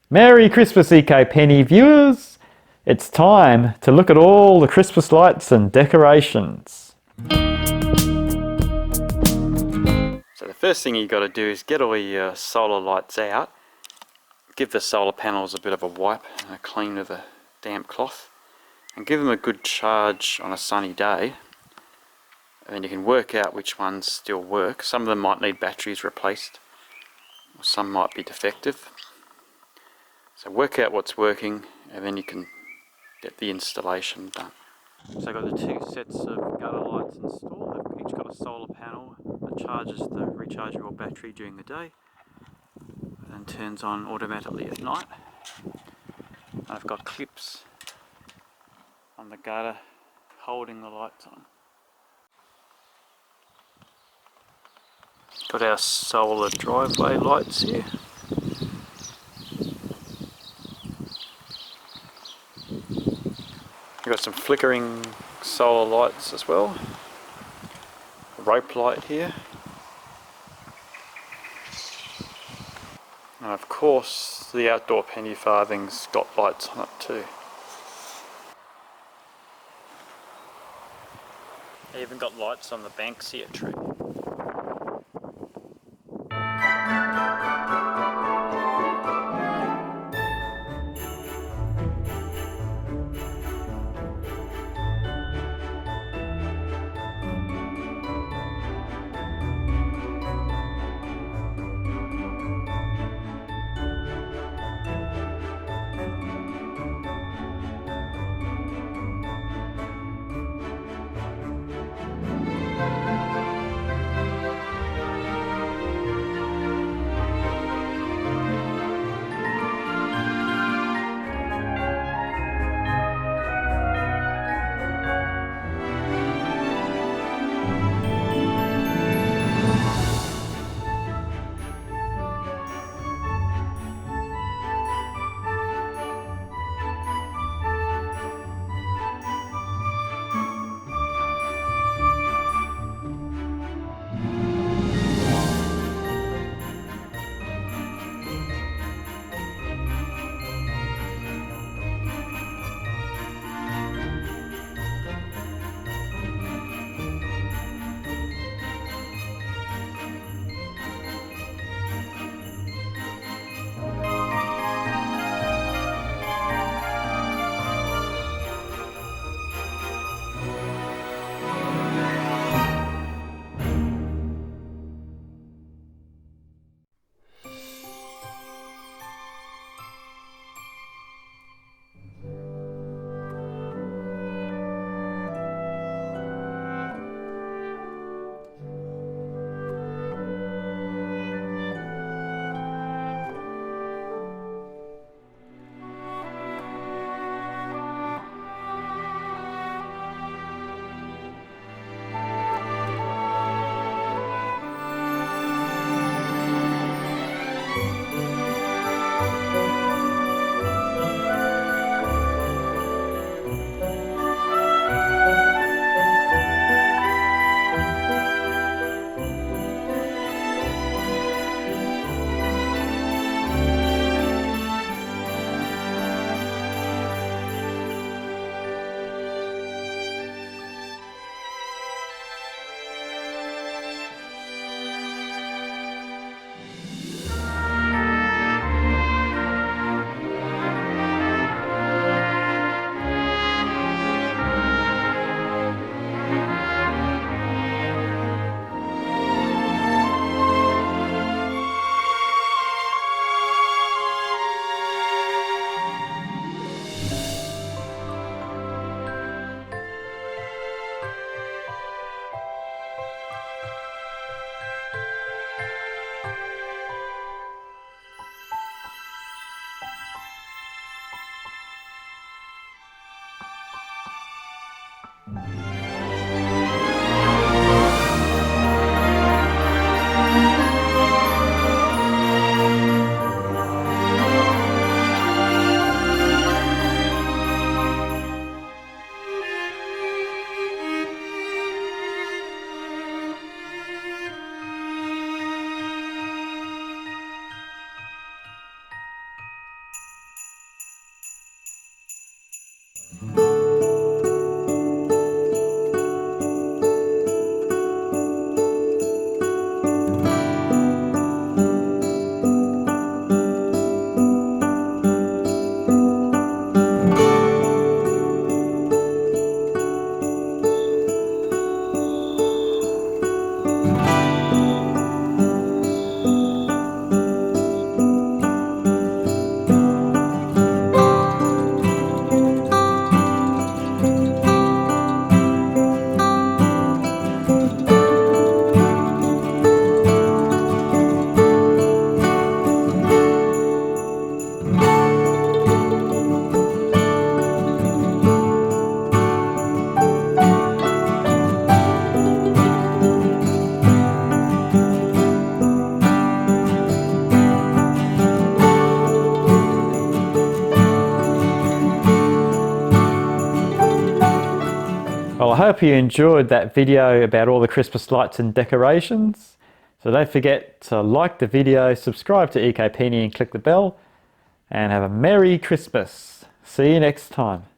Merry Christmas, ecopenny viewers! It's time to look at all the Christmas lights and decorations. So the first thing you've got to do is get all your solar lights out. Give the solar panels a bit of a wipe and a clean with a damp cloth. And give them a good charge on a sunny day. And then you can work out which ones still work. Some of them might need batteries replaced. Or some might be defective. So work out what's working and then you can get the installation done. So I've got the two sets of gutter lights installed. They've each got a solar panel that charges the rechargeable battery during the day and turns on automatically at night. And I've got clips on the gutter holding the lights on. Got our solar driveway lights here. We've got some flickering solar lights as well. A rope light here. And of course the outdoor penny farthing's got lights on it too. I even got lights on the Banksia tree. Well, I hope you enjoyed that video about all the Christmas lights and decorations. So don't forget to like the video, subscribe to ecopenny and click the bell, and have a Merry Christmas. See you next time.